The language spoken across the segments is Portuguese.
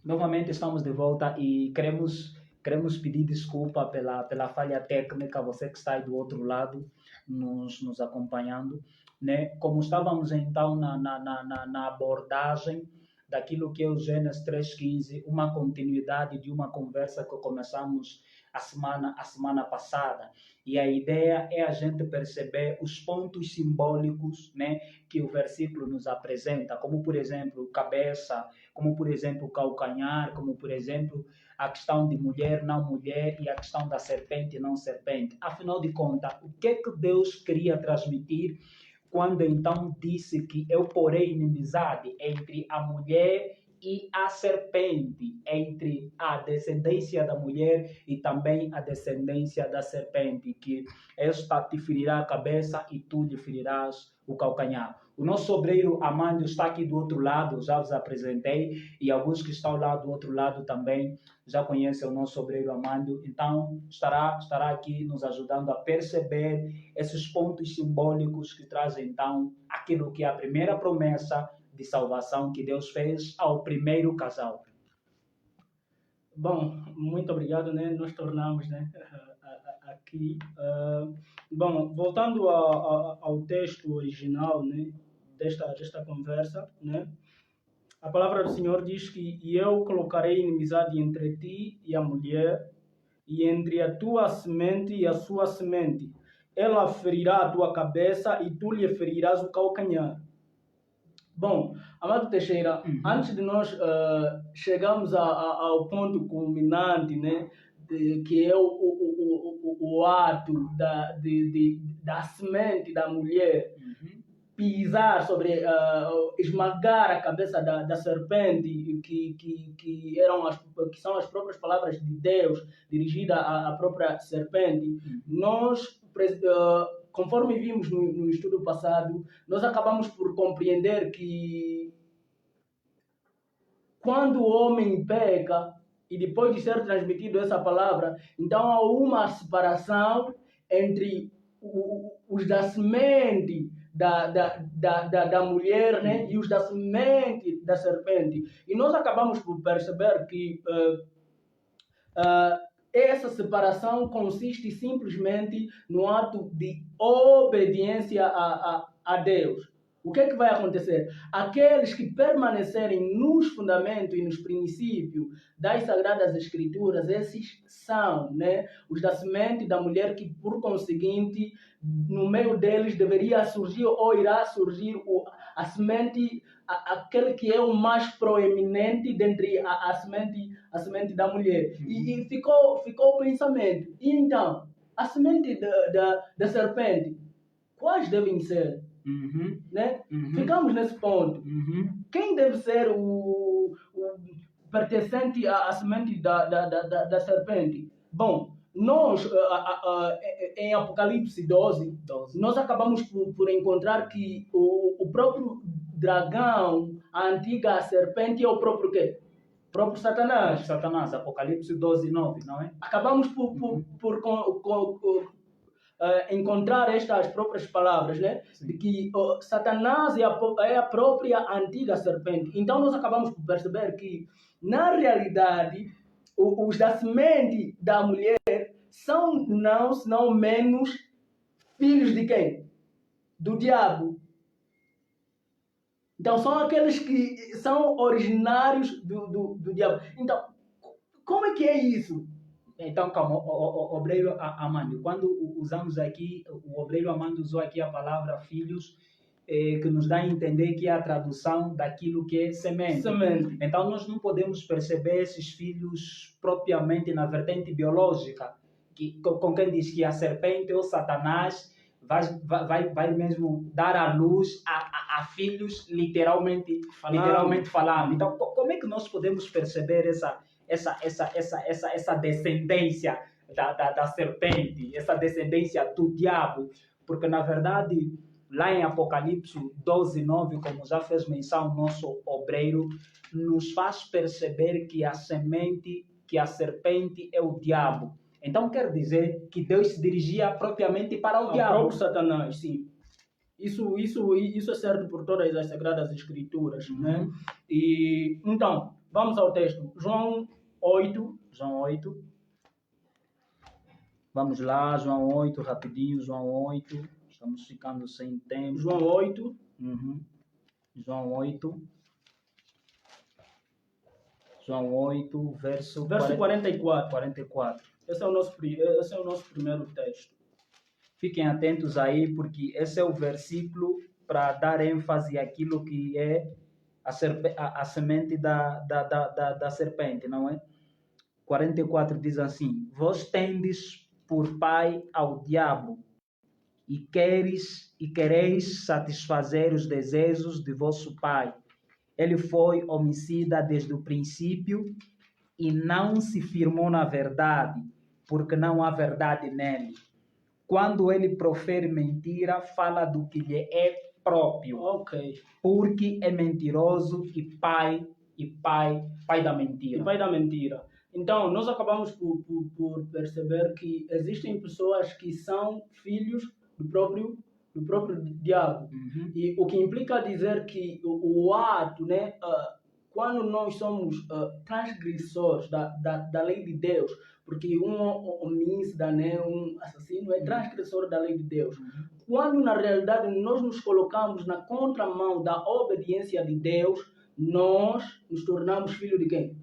Novamente estamos de volta e queremos pedir desculpa pela falha técnica, você que está aí do outro lado nos acompanhando, né? Como estávamos então na abordagem daquilo que é o Gênesis 3,15, uma continuidade de uma conversa que começamos a semana passada. E a ideia é a gente perceber os pontos simbólicos, né, que o versículo nos apresenta, como por exemplo cabeça, como por exemplo calcanhar, como por exemplo a questão de mulher, não mulher, e a questão da serpente, não serpente. Afinal de contas, o que é que Deus queria transmitir quando então disse que eu porei inimizade entre a mulher e a serpente, entre a descendência da mulher e também a descendência da serpente, que esta te ferirá a cabeça e tu lhe ferirás o calcanhar. O nosso obreiro Amândio está aqui do outro lado, já vos apresentei, e alguns que estão lá do outro lado também já conhecem o nosso obreiro Amândio, então estará aqui nos ajudando a perceber esses pontos simbólicos que trazem então aquilo que é a primeira promessa de salvação que Deus fez ao primeiro casal. Bom, muito obrigado, né? Nós tornamos, né, aqui. Bom, voltando ao texto original, né, desta conversa, né, a palavra do Senhor diz que eu colocarei inimizade entre ti e a mulher, e entre a tua semente e a sua semente. Ela ferirá a tua cabeça e tu lhe ferirás o calcanhar. Bom, Amado Teixeira, antes de nós chegarmos ao ponto culminante, né, que é o ato da semente da mulher pisar sobre, esmagar a cabeça da serpente, que são as próprias palavras de Deus dirigidas à própria serpente, nós, conforme vimos no estudo passado, nós acabamos por compreender que quando o homem peca, e depois de ser transmitido essa palavra, então há uma separação entre os da semente da mulher, né, e os da semente da serpente. E nós acabamos por perceber que essa separação consiste simplesmente no ato de obediência a Deus. O que é que vai acontecer? Aqueles que permanecerem nos fundamentos e nos princípios das Sagradas Escrituras, esses são, né, os da semente da mulher, que por conseguinte, no meio deles deveria surgir ou irá surgir a semente, aquele que é o mais proeminente dentre a semente da mulher. E ficou o pensamento. E então, a semente da serpente, quais devem ser? Né? Ficamos nesse ponto. Quem deve ser o pertencente à semente da serpente? Bom, nós, em Apocalipse 12, nós acabamos por encontrar que o próprio dragão, a antiga serpente, é o próprio quê? O próprio Satanás. Apocalipse 12, 9, não é? Acabamos por encontrar estas próprias palavras, né? Sim. De que Satanás é a própria antiga serpente. Então nós acabamos por perceber que, na realidade, os da semente da mulher são não menos filhos de quem? Do diabo. Então são aqueles que são originários do diabo. Então, como é que é isso? Então, calma, o obreiro Amândio, quando usamos aqui, o obreiro Amândio usou aqui a palavra filhos, que nos dá a entender que é a tradução daquilo que é semente. Então, nós não podemos perceber esses filhos propriamente na vertente biológica, com quem diz que a serpente ou Satanás vai mesmo dar à luz a filhos, literalmente falando. Então, como é que nós podemos perceber essa descendência da serpente, essa descendência do diabo? Porque, na verdade, lá em Apocalipse 12, 9, como já fez menção o nosso obreiro, nos faz perceber que a semente, que a serpente é o diabo. Então, quer dizer que Deus se dirigia propriamente para o diabo. O próprio Satanás, sim. Isso é certo por todas as Sagradas Escrituras, né? E, então, Vamos ao texto. João 8. João 8. Vamos lá, João 8, rapidinho, João 8. Estamos ficando sem tempo. João 8. João 8. João 8, verso 44. 44. Esse é o nosso primeiro texto. Fiquem atentos aí, porque esse é o versículo para dar ênfase àquilo que é a semente da serpente, não é? 44 diz assim: vós tendes por pai ao diabo, e quereis satisfazer os desejos de vosso pai. Ele foi homicida desde o princípio e não se firmou na verdade, porque não há verdade nele. Quando ele profere mentira, fala do que lhe é próprio. Ok. Porque é mentiroso e pai da mentira. E pai da mentira. Então, nós acabamos por perceber que existem pessoas que são filhos do próprio diabo. E o que implica dizer que o ato, né, quando nós somos transgressores da lei de Deus, porque um homicida, né, um assassino é transgressor da lei de Deus. Quando na realidade nós nos colocamos na contramão da obediência de Deus, nós nos tornamos filhos de quem?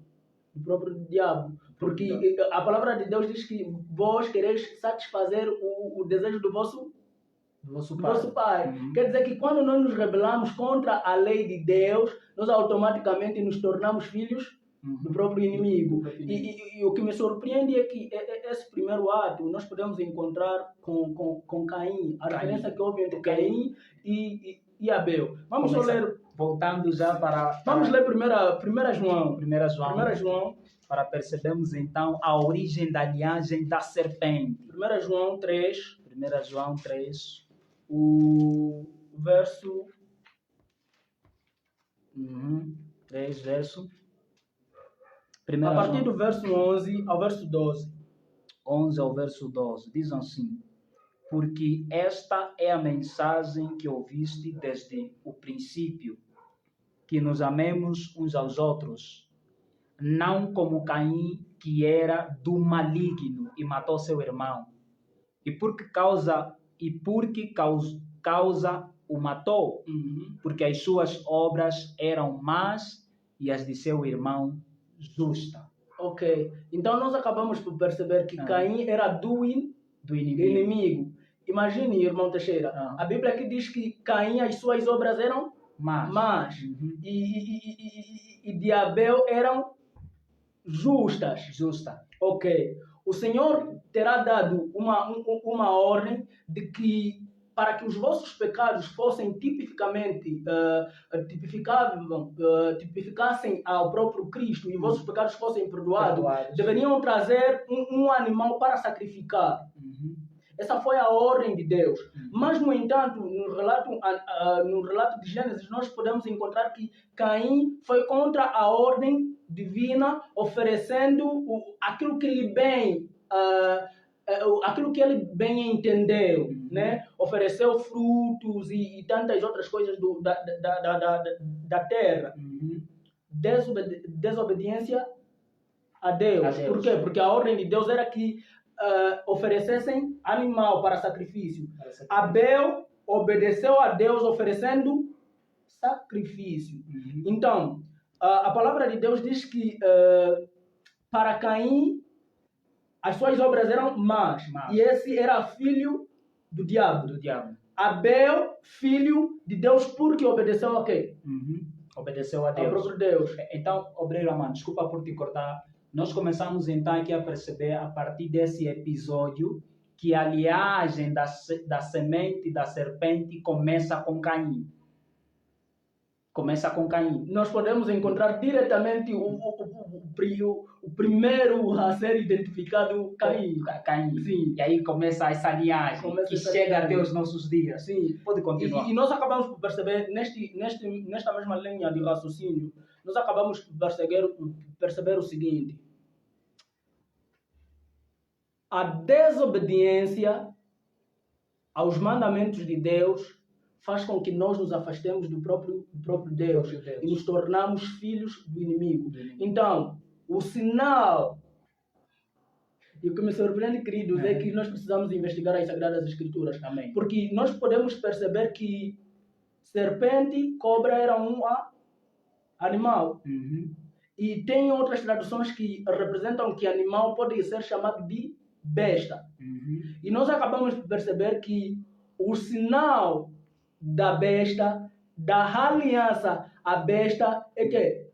Do próprio diabo. Porque a palavra de Deus diz que vós quereis satisfazer o desejo do vosso pai. Quer dizer que quando nós nos rebelamos contra a lei de Deus, nós automaticamente nos tornamos filhos do próprio inimigo. E o que me surpreende é que esse primeiro ato nós podemos encontrar com Caim. A referência que houve entre Caim e Abel. Vamos só ler. Voltando já para... Vamos ler primeira João. 1 João. Para percebermos então a origem da linhagem da serpente. 1 João 3. 1 João 3. O verso... 3 verso... A partir do verso 11 ao verso 12. 11 ao verso 12. Diz assim: porque esta é a mensagem que ouviste desde o princípio, que nos amemos uns aos outros, não como Caim, que era do maligno e matou seu irmão. E por que causa o matou? Porque as suas obras eram más e as de seu irmão justa. Ok. Então nós acabamos por perceber que Caim era do inimigo. Imagine, irmão Teixeira, a Bíblia aqui diz que Caim, as suas obras eram más. E de Abel eram justas. Ok. O Senhor terá dado uma ordem de que para que os vossos pecados fossem tipificassem ao próprio Cristo e os vossos pecados fossem perdoados, deveriam trazer um animal para sacrificar. Essa foi a ordem de Deus. Mas, no entanto, no relato de Gênesis, nós podemos encontrar que Caim foi contra a ordem divina, oferecendo aquilo que lhe bem... aquilo que ele bem entendeu, né? Ofereceu frutos e tantas outras coisas da terra. Desobediência a Deus. Por quê? Porque a ordem de Deus era que oferecessem animal para sacrifício. Abel obedeceu a Deus oferecendo sacrifício. Então, a palavra de Deus diz que para Caim as suas obras eram más. E esse era filho do diabo. Abel, filho de Deus, porque obedeceu a quê? Obedeceu a Deus. Ao próprio Deus. Então, obreiro amado, desculpa por te cortar. Nós começamos então aqui a perceber, a partir desse episódio, que a linhagem da semente da serpente começa com Caim. Nós podemos encontrar diretamente o primeiro a ser identificado, Caim. Sim. E aí começa essa linhagem que chega até os nossos dias. Sim. Pode continuar. E nós acabamos por perceber, nesta mesma linha de raciocínio, nós acabamos por perceber o seguinte: a desobediência aos mandamentos de Deus faz com que nós nos afastemos do próprio Deus e nos tornamos filhos do inimigo. Então, o sinal, e o que me surpreende, queridos, é que nós precisamos investigar as Sagradas Escrituras. Amém. Porque nós podemos perceber que serpente, cobra era um animal. E tem outras traduções que representam que animal pode ser chamado de besta. E nós acabamos de perceber que o sinal da besta, da aliança à besta, é que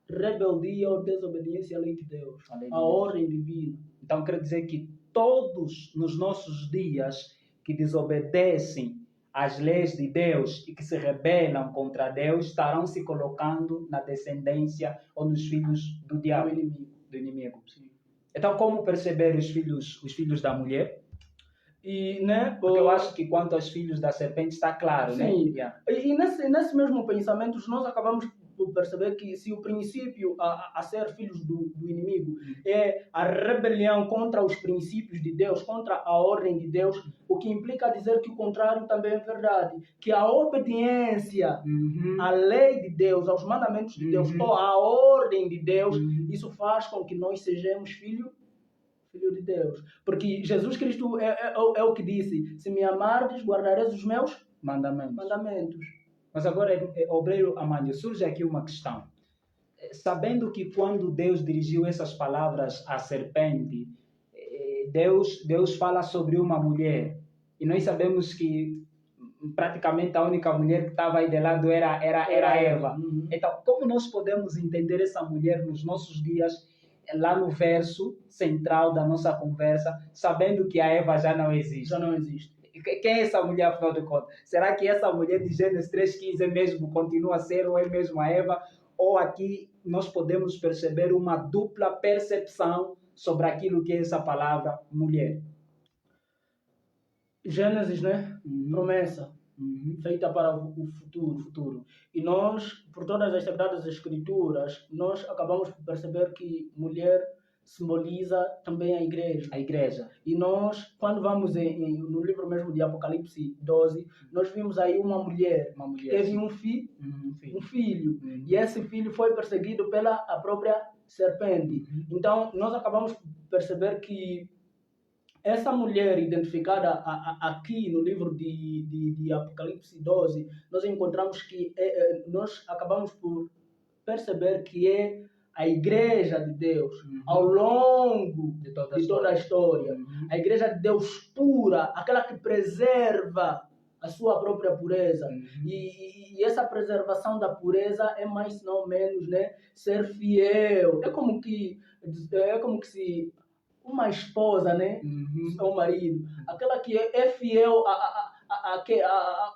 rebeldia ou desobediência à lei de Deus, à ordem divina. Então, quer dizer que todos nos nossos dias que desobedecem às leis de Deus e que se rebelam contra Deus estarão se colocando na descendência ou nos filhos do diabo, do inimigo. Sim. Então, como perceber os filhos da mulher? E, né, porque eu acho que quanto aos filhos da serpente está claro, sim, né? E nesse mesmo pensamento, nós acabamos por perceber que se o princípio a ser filhos do inimigo é a rebelião contra os princípios de Deus, contra a ordem de Deus, o que implica dizer que o contrário também é verdade, que a obediência à lei de Deus, aos mandamentos de Deus, ou à ordem de Deus, isso faz com que nós sejamos filho de Deus. Porque Jesus Cristo é o que disse: se me amardes, guardareis os meus mandamentos. Mas agora, obreiro Amândio, surge aqui uma questão. Sabendo que quando Deus dirigiu essas palavras à serpente, Deus fala sobre uma mulher. E nós sabemos que praticamente a única mulher que estava aí de lado era Eva. Então, como nós podemos entender essa mulher nos nossos dias, lá no verso central da nossa conversa, sabendo que a Eva já não existe? Já não existe. Quem é essa mulher, afinal de contas? Será que essa mulher de Gênesis 3,15 é mesmo, continua a ser, ou é mesmo a Eva? Ou aqui nós podemos perceber uma dupla percepção sobre aquilo que é essa palavra mulher? Gênesis, né? Promessa. Feita para o futuro. E nós, por todas as Sagradas Escrituras, nós acabamos por perceber que mulher simboliza também a igreja. E nós, quando vamos no livro mesmo de Apocalipse 12, nós vimos aí uma mulher que teve um filho. E esse filho foi perseguido pela a própria serpente. Então, nós acabamos por perceber que essa mulher identificada aqui no livro de Apocalipse 12, nós encontramos que nós acabamos por perceber que é a igreja de Deus ao longo de toda a história. A igreja de Deus pura, aquela que preserva a sua própria pureza. E essa preservação da pureza é mais não menos, né, ser fiel. É como que se uma esposa, né, ao marido, aquela que é fiel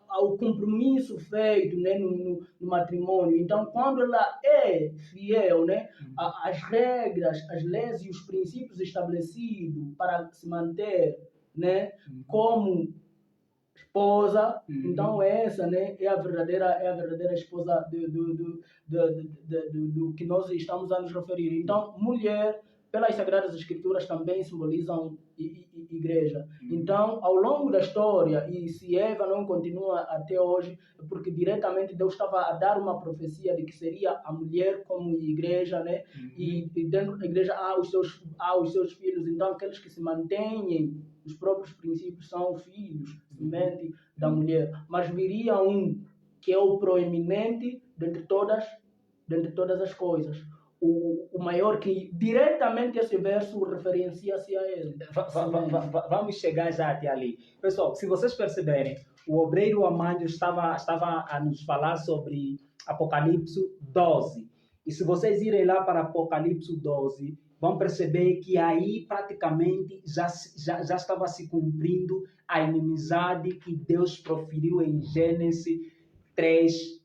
ao compromisso feito, né, no matrimônio. Então, quando ela é fiel, né, às regras, às leis e os princípios estabelecidos para se manter, né, como esposa, então essa, né, é a verdadeira esposa do que nós estamos a nos referir. Então, mulher, pelas Sagradas Escrituras, também simbolizam igreja. Então, ao longo da história, e se Eva não continua até hoje, é porque diretamente Deus estava a dar uma profecia de que seria a mulher como igreja, né? E dentro da igreja há os seus filhos. Então, aqueles que se mantêm os próprios princípios são filhos, semente da mulher. Mas viria um que é o proeminente dentre todas as coisas. O maior, que diretamente esse verso referencia-se a ele. Vamos chegar já até ali. Pessoal, se vocês perceberem, o obreiro Amândio estava a nos falar sobre Apocalipse 12. E se vocês irem lá para Apocalipse 12, vão perceber que aí praticamente já estava se cumprindo a inimizade que Deus proferiu em Gênesis 3:15.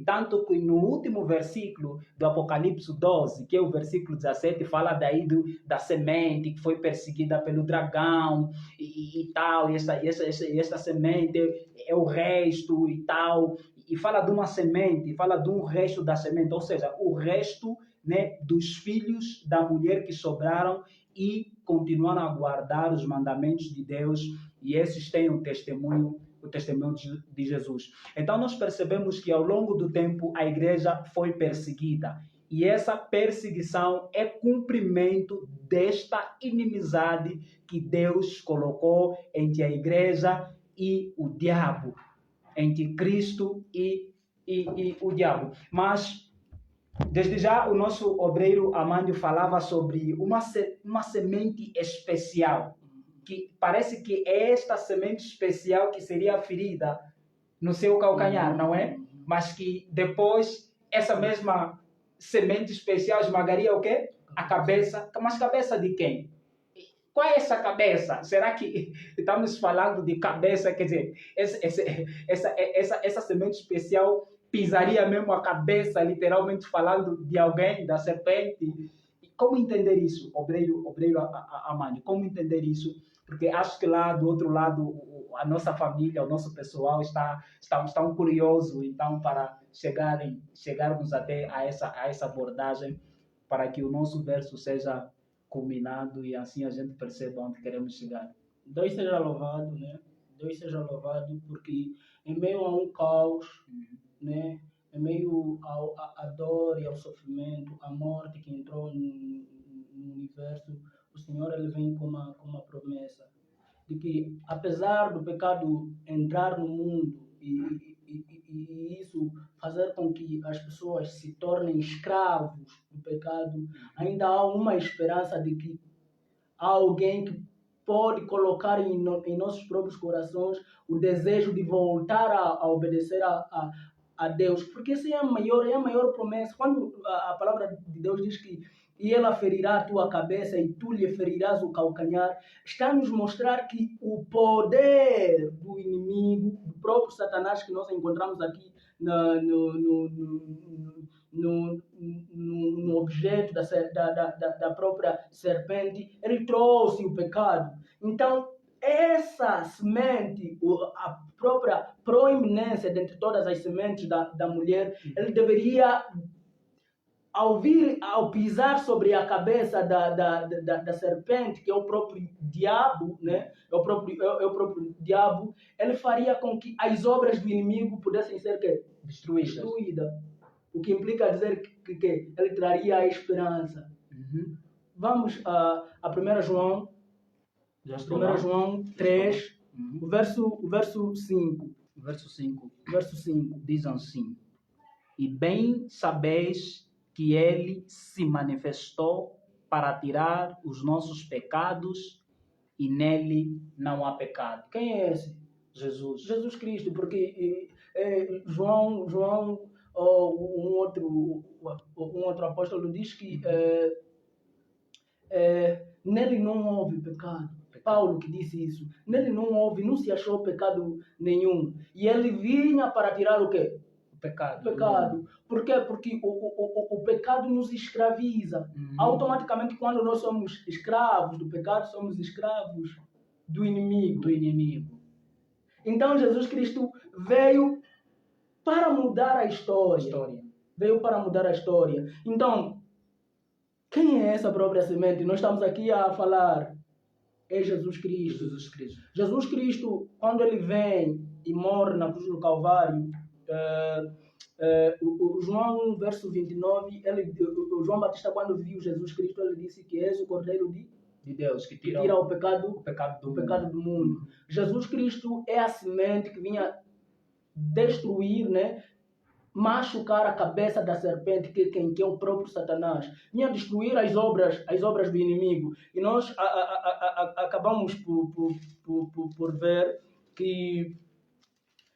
Tanto que no último versículo do Apocalipse 12, que é o versículo 17, fala daí da semente que foi perseguida pelo dragão e tal, e essa semente é o resto e tal, e fala de uma semente, fala de um resto da semente, ou seja, o resto, né, dos filhos da mulher que sobraram e continuaram a guardar os mandamentos de Deus, e esses têm um testemunho o testemunho de Jesus. Então nós percebemos que ao longo do tempo a igreja foi perseguida. E essa perseguição é cumprimento desta inimizade que Deus colocou entre a igreja e o diabo, entre Cristo e o diabo. Mas, desde já, o nosso obreiro Amândio falava sobre uma semente especial, que parece que é esta semente especial que seria ferida no seu calcanhar, não é? Mas que depois essa mesma semente especial esmagaria o quê? A cabeça. Mas cabeça de quem? Qual é essa cabeça? Será que estamos falando de cabeça? Quer dizer, essa semente especial pisaria mesmo a cabeça, literalmente falando de alguém, da serpente? Como entender isso, obreiro Amândio? Como entender isso? Porque acho que lá do outro lado, a nossa família, o nosso pessoal estão curiosos, então, para chegarmos até a essa abordagem, para que o nosso verso seja culminado e assim a gente perceba onde queremos chegar. Deus seja louvado, né? Deus seja louvado, porque em meio a um caos, né? Em meio à dor e ao sofrimento, à morte que entrou no universo, o Senhor ele vem com uma promessa de que, apesar do pecado entrar no mundo e isso fazer com que as pessoas se tornem escravos do pecado, ainda há uma esperança de que há alguém que pode colocar em nossos próprios corações o desejo de voltar a obedecer a Deus, porque essa é a maior promessa. Quando a palavra de Deus diz que e ela ferirá a tua cabeça e tu lhe ferirás o calcanhar, está a nos mostrar que o poder do inimigo, do próprio Satanás que nós encontramos aqui no objeto da própria serpente, ele trouxe o pecado. Então, essa semente, a própria proeminência dentre todas as sementes da mulher, ele deveria, ao pisar sobre a cabeça da serpente, que é o próprio diabo, né? É o próprio diabo, ele faria com que as obras do inimigo pudessem ser destruídas. O que implica dizer que ele traria a esperança. Vamos a 1 João. 1 João 3, o verso 5. O verso 5 diz assim: E bem sabeis que ele se manifestou para tirar os nossos pecados e nele não há pecado. Quem é esse? Jesus Cristo, porque João um outro apóstolo diz que nele não houve pecado. Paulo que disse isso. Nele não se achou pecado nenhum. E ele vinha para tirar o quê? O pecado. Por quê? Porque o pecado nos escraviza. Automaticamente, quando nós somos escravos do pecado, somos escravos do inimigo. Então, Jesus Cristo veio para mudar a história. Veio para mudar a história. Então, quem é essa própria semente? Nós estamos aqui a falar. É Jesus Cristo. Jesus Cristo, quando ele vem e morre na cruz do Calvário, o João, verso 29, o João Batista, quando viu Jesus Cristo, ele disse que és o Cordeiro de Deus, que tira o pecado do mundo. Jesus Cristo é a semente que vinha destruir, né? Machucar a cabeça da serpente, que é o próprio Satanás, vinha destruir as obras do inimigo. E nós acabamos por ver que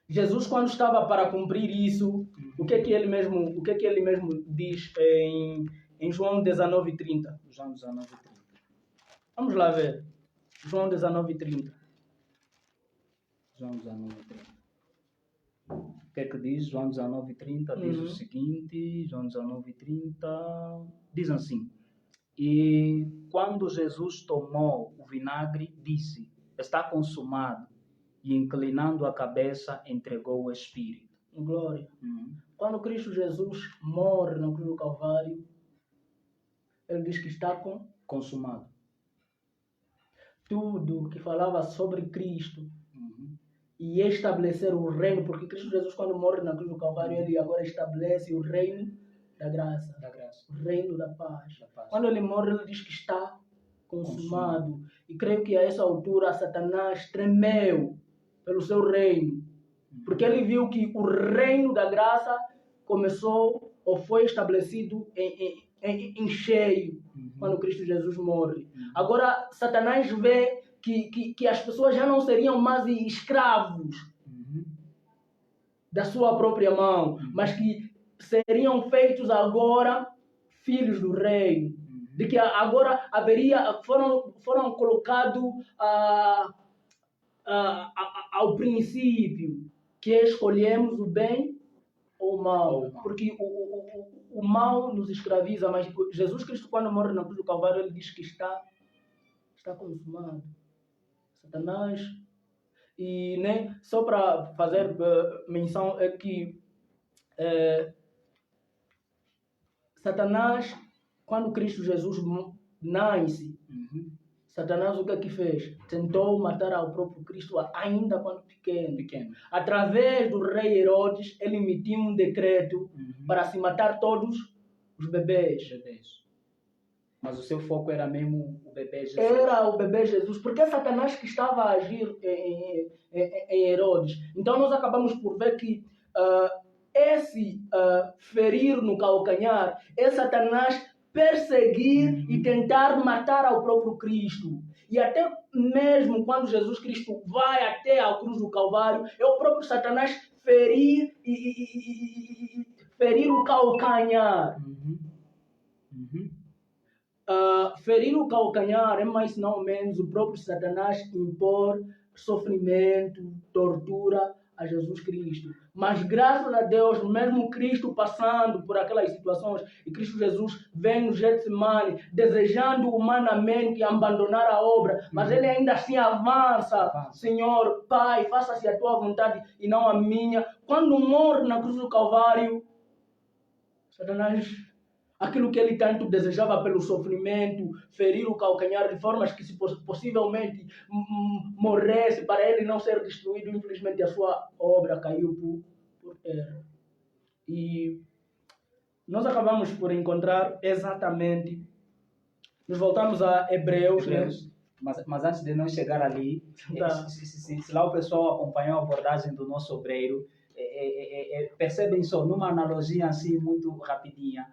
Jesus, quando estava para cumprir isso, o que é que ele mesmo diz em João 19:30? João 19:30. Vamos lá ver. João 19:30. João 19:30. O que é que diz? João 19:30 diz o seguinte, João 19:30 diz assim: E quando Jesus tomou o vinagre, disse, está consumado, e inclinando a cabeça, entregou o Espírito. Glória. Quando Cristo Jesus morre na cruz do Calvário, ele diz que está consumado. Tudo que falava sobre Cristo e estabelecer o reino, porque Cristo Jesus, quando morre na cruz do Calvário, ele agora estabelece o reino da graça, Da graça. o reino da paz. Da paz. Quando ele morre, ele diz que está consumado. E creio que a essa altura Satanás tremeu pelo seu reino, porque ele viu que o reino da graça começou ou foi estabelecido em cheio quando Cristo Jesus morre. Agora Satanás vê que as pessoas já não seriam mais escravos da sua própria mão, mas que seriam feitos agora filhos do reino. De que agora foram colocados ao princípio, que escolhemos o bem ou o mal. Porque o mal nos escraviza, mas Jesus Cristo, quando morre na cruz do Calvário, ele diz que está consumado. Satanás. E né, só para fazer menção é que Satanás, quando Cristo Jesus nasce, Satanás o que fez? Tentou matar ao próprio Cristo ainda quando pequeno. Através do rei Herodes, ele emitiu um decreto para se matar todos os bebês. Mas o seu foco era mesmo o bebê Jesus. Era o bebê Jesus, porque é Satanás que estava a agir em Herodes. Então nós acabamos por ver que esse ferir no calcanhar é Satanás perseguir e tentar matar ao próprio Cristo. E até mesmo quando Jesus Cristo vai até a cruz do Calvário, é o próprio Satanás ferir o calcanhar. Ferir o calcanhar é mais não menos o próprio Satanás impor sofrimento, tortura a Jesus Cristo. Mas graças a Deus, mesmo Cristo passando por aquelas situações, e Cristo Jesus vem no Getsemane, desejando humanamente abandonar a obra, mas ele ainda assim avança. Senhor, Pai, faça-se a tua vontade e não a minha. Quando morre na cruz do Calvário, Satanás, aquilo que ele tanto desejava pelo sofrimento, ferir o calcanhar de formas que se possivelmente morresse, para ele não ser destruído, infelizmente a sua obra caiu por terra. E nós acabamos por encontrar exatamente, nos voltamos a Hebreus. Né? Mas antes de nós chegar ali, se lá o pessoal acompanhou a abordagem do nosso obreiro, percebem só, numa analogia assim muito rapidinha,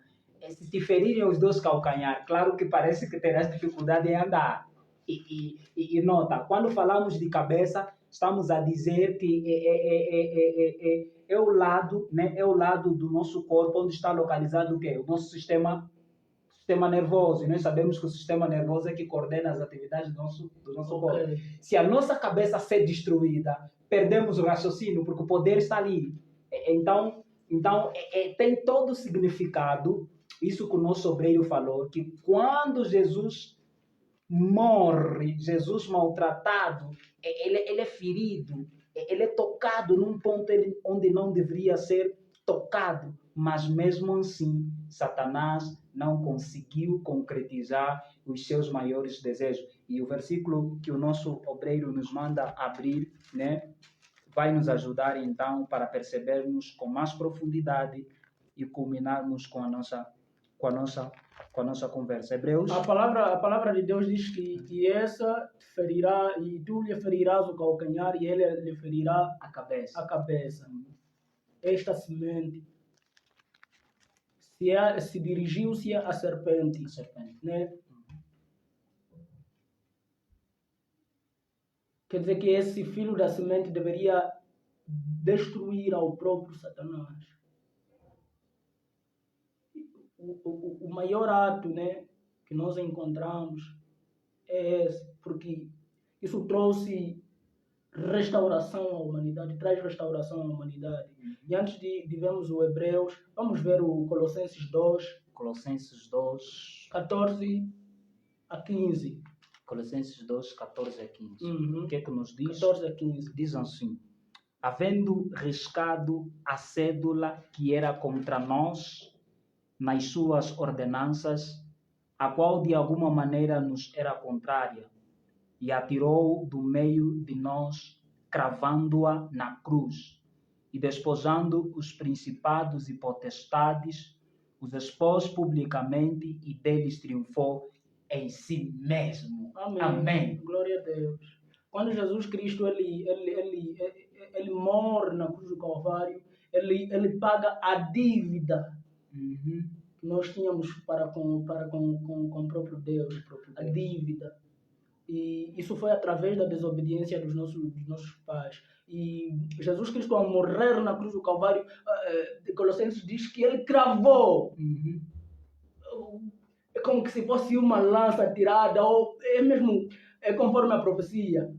se te ferirem os dois calcanhares, claro que parece que terás dificuldade em andar. E nota, quando falamos de cabeça, estamos a dizer que é o lado, né, é o lado do nosso corpo onde está localizado o quê? O nosso sistema nervoso. E nós sabemos que o sistema nervoso é que coordena as atividades do nosso corpo. Se a nossa cabeça ser destruída, perdemos o raciocínio, porque o poder está ali. Então tem todo o significado. Isso que o nosso obreiro falou, que quando Jesus morre, Jesus maltratado, ele é ferido, ele é tocado num ponto onde não deveria ser tocado, mas mesmo assim, Satanás não conseguiu concretizar os seus maiores desejos. E o versículo que o nosso obreiro nos manda abrir, né, vai nos ajudar então para percebermos com mais profundidade e culminarmos com a nossa conversa. Hebreus. A palavra de Deus diz que essa te ferirá, e tu lhe ferirás o calcanhar, e ele lhe ferirá a cabeça. Esta semente se dirigiu-se à serpente. Né? Quer dizer que esse filho da semente deveria destruir ao próprio Satanás. O maior ato, né, que nós encontramos é esse, porque isso trouxe restauração à humanidade, traz restauração à humanidade. E antes de vermos o Hebreus, vamos ver o Colossenses 2, 14 a 15. Colossenses 2, 14 a 15. O que é que nos diz? 14 a 15. Diz assim: havendo riscado a cédula que era contra nós nas suas ordenanças, a qual de alguma maneira nos era contrária, e atirou do meio de nós, cravando-a na cruz e despojando os principados e potestades, os expôs publicamente e deles triunfou em si mesmo. Amém. Amém. Glória a Deus. Quando Jesus Cristo ele morre na cruz do Calvário, ele paga a dívida Uhum. que nós tínhamos para com o próprio Deus, a dívida. E isso foi através da desobediência dos nossos pais. E Jesus Cristo, ao morrer na cruz do Calvário, Colossenses diz que ele cravou. Uhum. É como que se fosse uma lança tirada, ou é mesmo conforme a profecia.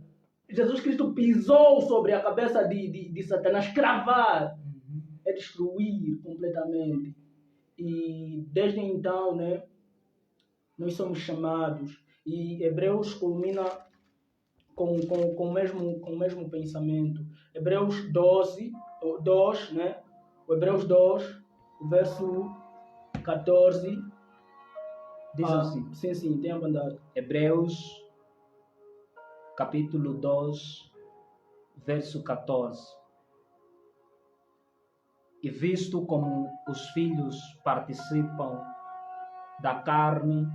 Jesus Cristo pisou sobre a cabeça de Satanás, cravar, é destruir completamente. E desde então, né, nós somos chamados. E Hebreus culmina com o mesmo pensamento. Hebreus 2, né? O Hebreus 2, o verso 14. Diz assim. Sim, tem a bondade. Hebreus, capítulo 2, verso 14. E visto como os filhos participam da carne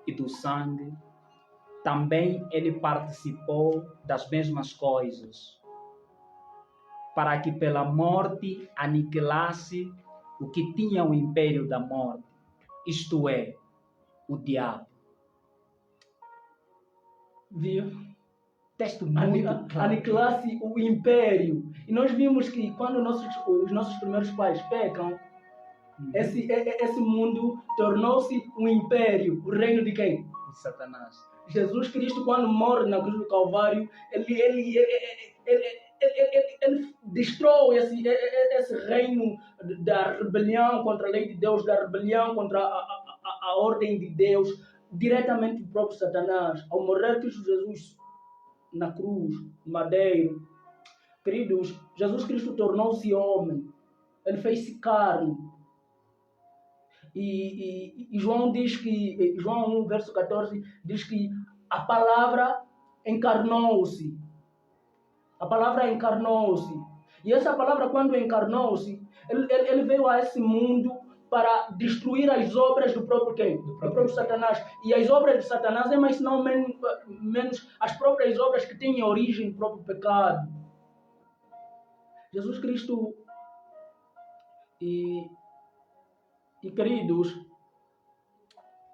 e do sangue, também ele participou das mesmas coisas, para que pela morte aniquilasse o que tinha o império da morte, isto é, o diabo. Viu? Texto muito claro. Aniquilasse o império. E nós vimos que quando os nossos primeiros pais pecam, esse mundo tornou-se um império. O reino de quem? De Satanás. Jesus Cristo, quando morre na cruz do Calvário, ele destrói esse reino da rebelião contra a lei de Deus, da rebelião contra a ordem de Deus, diretamente do próprio Satanás. Ao morrer Cristo Jesus na cruz, no madeiro, queridos, Jesus Cristo tornou-se homem, ele fez-se carne. E João diz que, João 1, verso 14, diz que a palavra encarnou-se. A palavra encarnou-se. E essa palavra, quando encarnou-se, ele veio a esse mundo para destruir as obras do próprio quem? Do próprio Satanás. E as obras de Satanás é mais não menos as próprias obras que têm origem no próprio pecado. Jesus Cristo e queridos,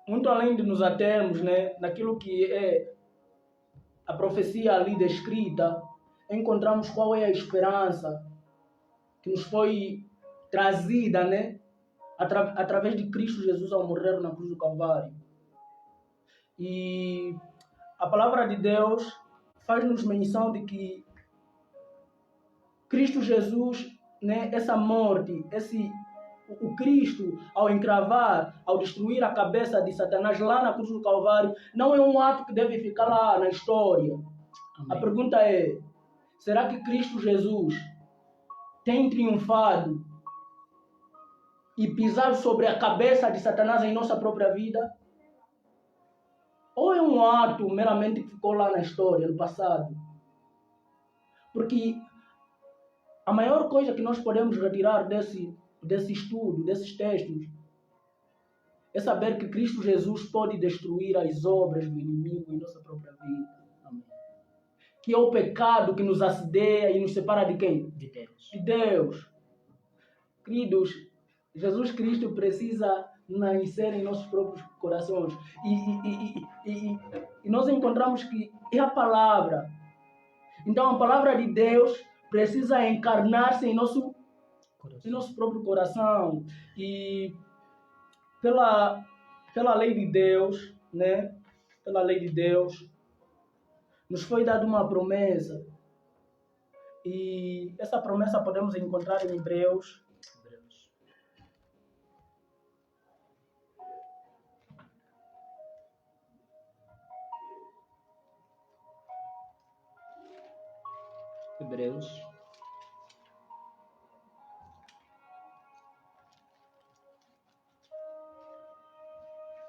muito além de nos atermos, né, naquilo que é a profecia ali descrita, encontramos qual é a esperança que nos foi trazida, né, através de Cristo Jesus ao morrer na cruz do Calvário. E a palavra de Deus faz-nos menção de que Cristo Jesus, né, essa morte, o Cristo, ao encravar, ao destruir a cabeça de Satanás lá na cruz do Calvário, não é um ato que deve ficar lá na história. Amém. A pergunta é, será que Cristo Jesus tem triunfado e pisado sobre a cabeça de Satanás em nossa própria vida? Ou é um ato meramente que ficou lá na história, no passado? Porque a maior coisa que nós podemos retirar desse estudo, desses textos, é saber que Cristo Jesus pode destruir as obras do inimigo em nossa própria vida. Amém. Que é o pecado que nos assedia e nos separa de quem? De Deus. De Deus. Queridos, Jesus Cristo precisa nascer em nossos próprios corações. E nós encontramos que é a palavra. Então a palavra de Deus precisa encarnar-se em nosso próprio coração. E pela lei de Deus, né? Pela lei de Deus, nos foi dada uma promessa. E essa promessa podemos encontrar em Hebreus.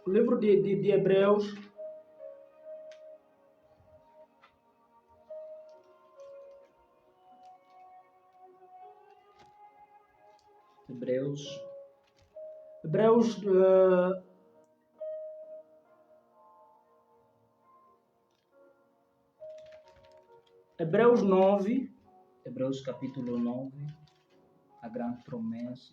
O livro de Hebreus, Hebreus Hebreus, Hebreus 9, Hebreus capítulo 9, a grande promessa,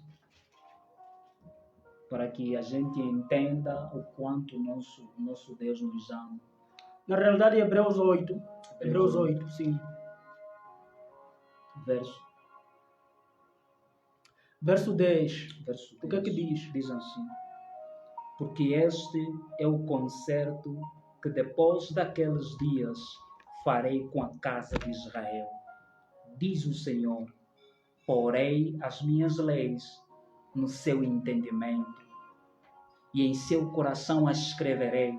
para que a gente entenda o quanto o nosso Deus nos ama. na realidade Hebreus 8, Hebreus 8, sim. Verso 10, Verso 10. o que é que diz? Diz assim: porque este é o concerto que depois daqueles dias farei com a casa de Israel, diz o Senhor. Porei as minhas leis no seu entendimento e em seu coração as escreverei,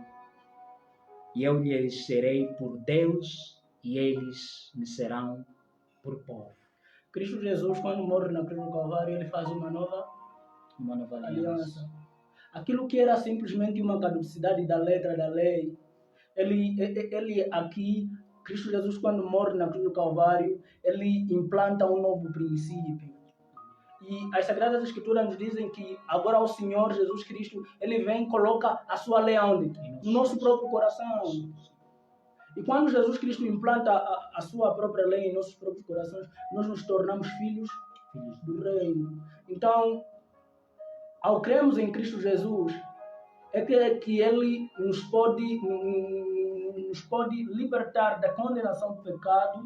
e eu lhes serei por Deus e eles me serão por povo. Cristo Jesus, quando morre na cruz do Calvário, ele faz uma nova aliança. Aquilo que era simplesmente uma caducidade da letra da lei, ele aqui, Cristo Jesus, quando morre na cruz do Calvário, ele implanta um novo princípio. E as Sagradas Escrituras nos dizem que agora o Senhor Jesus Cristo, ele vem e coloca a sua lei onde? No nosso próprio coração. E quando Jesus Cristo implanta a sua própria lei em nossos próprios corações, nós nos tornamos filhos do reino. Então, ao crermos em Cristo Jesus, é que Ele nos pode libertar da condenação do pecado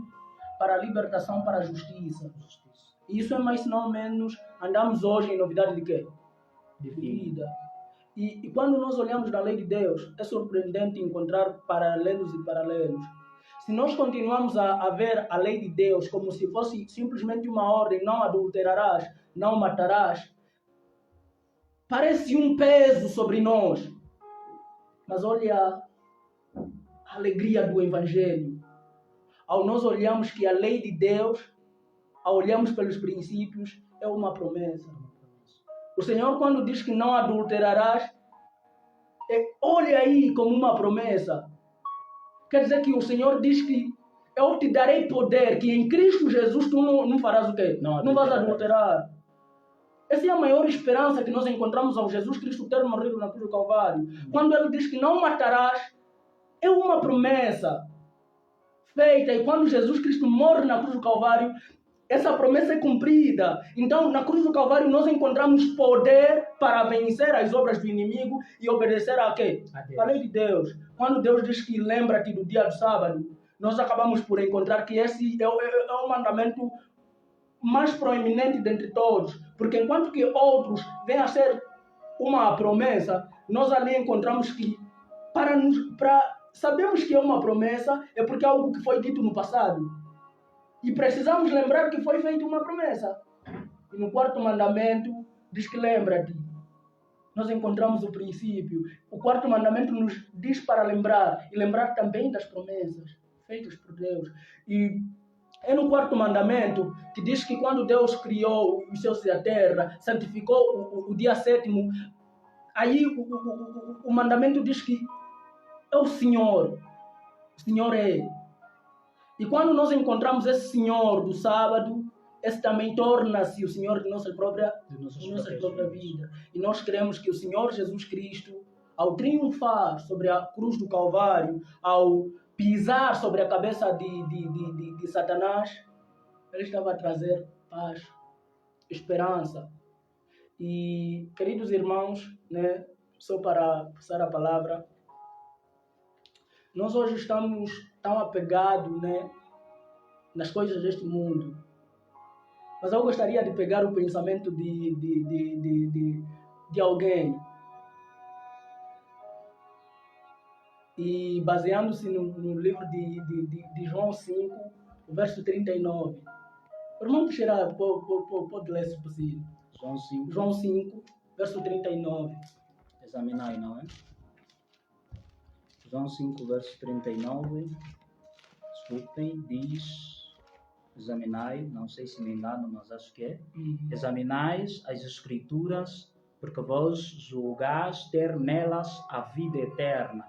para a libertação para a justiça. E isso é mais não menos, andamos hoje em novidade de quê? De vida. E quando nós olhamos na lei de Deus, é surpreendente encontrar paralelos e paralelos. Se nós continuamos a ver a lei de Deus como se fosse simplesmente uma ordem, não adulterarás, não matarás, parece um peso sobre nós. Mas olha a alegria do Evangelho. Ao nós olharmos que a lei de Deus, ao olharmos pelos princípios, é uma promessa. O Senhor, quando diz que não adulterarás, olha aí como uma promessa. Quer dizer que o Senhor diz que eu te darei poder, que em Cristo Jesus tu não farás o quê? Não vais adulterar. Essa é a maior esperança que nós encontramos ao Jesus Cristo ter morrido na cruz do Calvário. Quando Ele diz que não matarás, é uma promessa feita. E quando Jesus Cristo morre na cruz do Calvário, essa promessa é cumprida. Então, na cruz do Calvário, nós encontramos poder para vencer as obras do inimigo e obedecer a quê? A lei de Deus. Quando Deus diz que lembra-te do dia do sábado, nós acabamos por encontrar que esse é o mandamento mais proeminente dentre todos. Porque enquanto que outros vêm a ser uma promessa, nós ali encontramos que sabemos que é uma promessa, é porque é algo que foi dito no passado. E precisamos lembrar que foi feita uma promessa. E no quarto mandamento diz que lembra-te. Nós encontramos o princípio. O quarto mandamento nos diz para lembrar. E lembrar também das promessas feitas por Deus. E é no quarto mandamento que diz que quando Deus criou os céus e a terra, santificou o dia sétimo, aí o mandamento diz que é o Senhor. O Senhor é. E quando nós encontramos esse Senhor do sábado, esse também torna-se o Senhor de nossa própria vida. E nós queremos que o Senhor Jesus Cristo, ao triunfar sobre a cruz do Calvário, ao pisar sobre a cabeça de Satanás, ele estava a trazer paz, esperança. E, queridos irmãos, né, só para passar a palavra, nós hoje estamos tão apegados, né, nas coisas deste mundo. Mas eu gostaria de pegar o pensamento de alguém e baseando-se no livro de João 5, verso 39. O irmão Teixeira pode ler se possível. João 5, verso 39. Examinai, não é? João 5, verso 39. Desculpem, diz... Examinai, não sei se me engano, mas acho que é. Examinais as Escrituras, porque vós julgais ter nelas a vida eterna,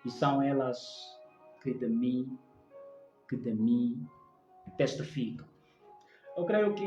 e são elas que de mim testificam. Eu creio que